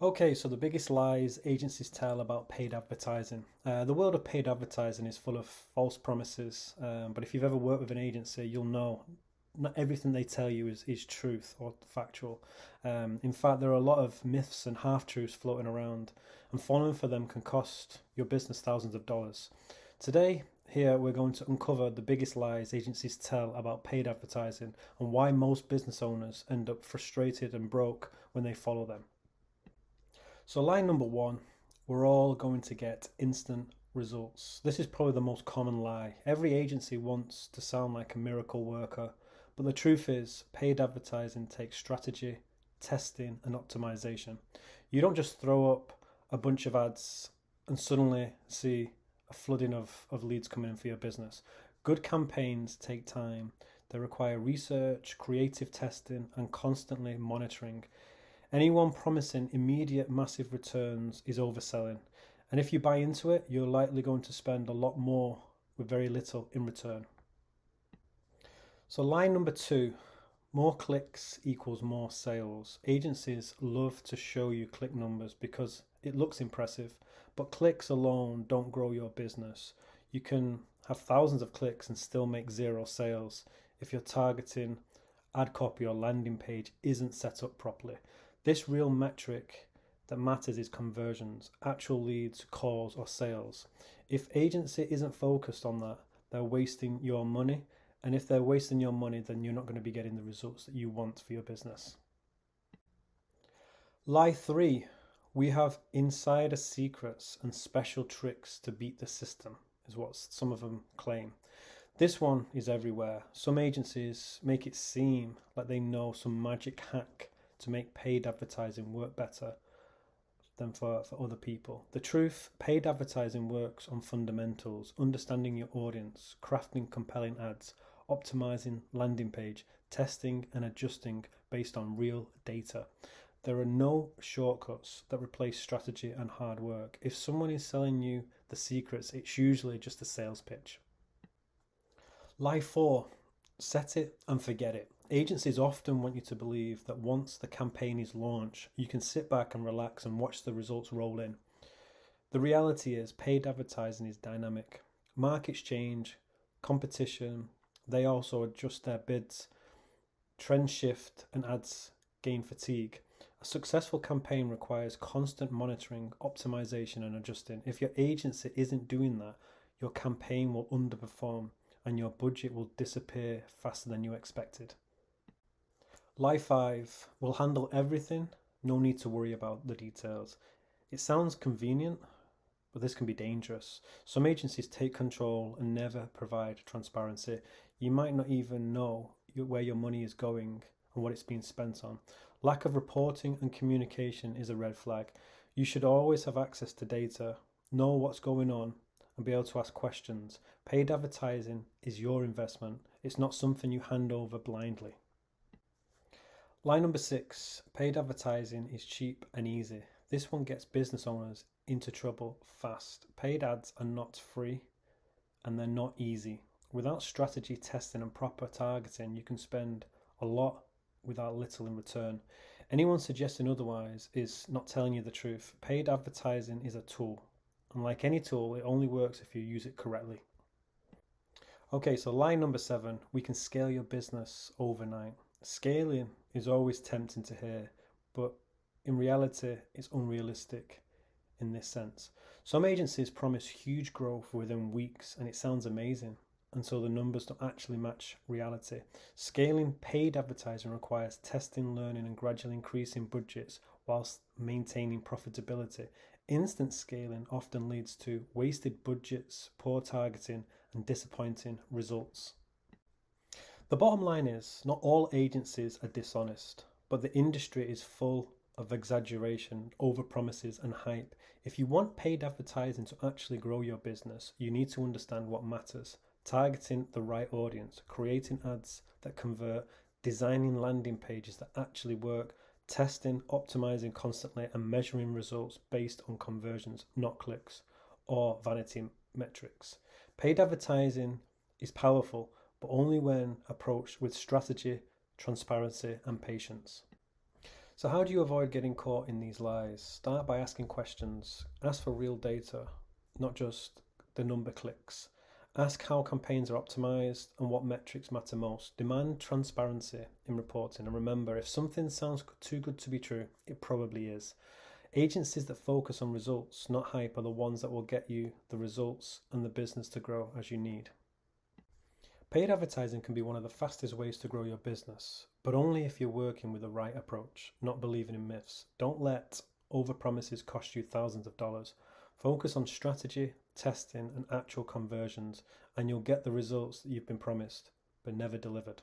Okay, so the biggest lies agencies tell about paid advertising. The world of paid advertising is full of false promises, but if you've ever worked with an agency, you'll know not everything they tell you is truth or factual. In fact, there are a lot of myths and half truths floating around, and falling for them can cost your business thousands of dollars. Today, here we're going to uncover the biggest lies agencies tell about paid advertising and why most business owners end up frustrated and broke when they follow them. So line number one, we're all going to get instant results. This is probably the most common lie. Every agency wants to sound like a miracle worker, but the truth is paid advertising takes strategy, testing and optimization. You don't just throw up a bunch of ads and suddenly see a flooding of leads coming in for your business. Good campaigns take time. They require research, creative testing and constantly monitoring. Anyone promising immediate massive returns is overselling. And if you buy into it, you're likely going to spend a lot more with very little in return. So line number two, more clicks equals more sales. Agencies love to show you click numbers because it looks impressive, but clicks alone don't grow your business. You can have thousands of clicks and still make zero sales if your targeting, ad copy or landing page isn't set up properly. This real metric that matters is conversions, actual leads, calls or sales. If agency isn't focused on that, they're wasting your money. And if they're wasting your money, then you're not going to be getting the results that you want for your business. Lie three, we have insider secrets and special tricks to beat the system, is what some of them claim. This one is everywhere. Some agencies make it seem like they know some magic hack to make paid advertising work better than for other people. The truth, paid advertising works on fundamentals, understanding your audience, crafting compelling ads, optimizing landing page, testing and adjusting based on real data. There are no shortcuts that replace strategy and hard work. If someone is selling you the secrets, it's usually just a sales pitch. Lie four, set it and forget it. Agencies often want you to believe that once the campaign is launched, you can sit back and relax and watch the results roll in. The reality is paid advertising is dynamic. Markets change, competition, they also adjust their bids, trends shift and ads gain fatigue. A successful campaign requires constant monitoring, optimization and adjusting. If your agency isn't doing that, your campaign will underperform and your budget will disappear faster than you expected. Lie five, we'll handle everything, no need to worry about the details. It sounds convenient, but this can be dangerous. Some agencies take control and never provide transparency. You might not even know where your money is going and what it's being spent on. Lack of reporting and communication is a red flag. You should always have access to data, know what's going on, and be able to ask questions. Paid advertising is your investment. It's not something you hand over blindly. Line number six, paid advertising is cheap and easy. This one gets business owners into trouble fast. Paid ads are not free and they're not easy. Without strategy, testing and proper targeting, you can spend a lot without little in return. Anyone suggesting otherwise is not telling you the truth. Paid advertising is a tool. And like any tool, it only works if you use it correctly. Okay, so line number seven, we can scale your business overnight. Scaling is always tempting to hear, but in reality, it's unrealistic in this sense. Some agencies promise huge growth within weeks and it sounds amazing until the numbers don't actually match reality. Scaling paid advertising requires testing, learning and gradually increasing budgets whilst maintaining profitability. Instant scaling often leads to wasted budgets, poor targeting and disappointing results. The bottom line is, not all agencies are dishonest, but the industry is full of exaggeration, overpromises and hype. If you want paid advertising to actually grow your business, you need to understand what matters. Targeting the right audience, creating ads that convert, designing landing pages that actually work, testing, optimizing constantly and measuring results based on conversions, not clicks or vanity metrics. Paid advertising is powerful, but only when approached with strategy, transparency and patience. So how do you avoid getting caught in these lies? Start by asking questions. Ask for real data, not just the number clicks. Ask how campaigns are optimized and what metrics matter most. Demand transparency in reporting. And remember, if something sounds too good to be true, it probably is. Agencies that focus on results, not hype, are the ones that will get you the results and the business to grow as you need. Paid advertising can be one of the fastest ways to grow your business, but only if you're working with the right approach, not believing in myths. Don't let overpromises cost you thousands of dollars. Focus on strategy, testing, and actual conversions, and you'll get the results that you've been promised, but never delivered.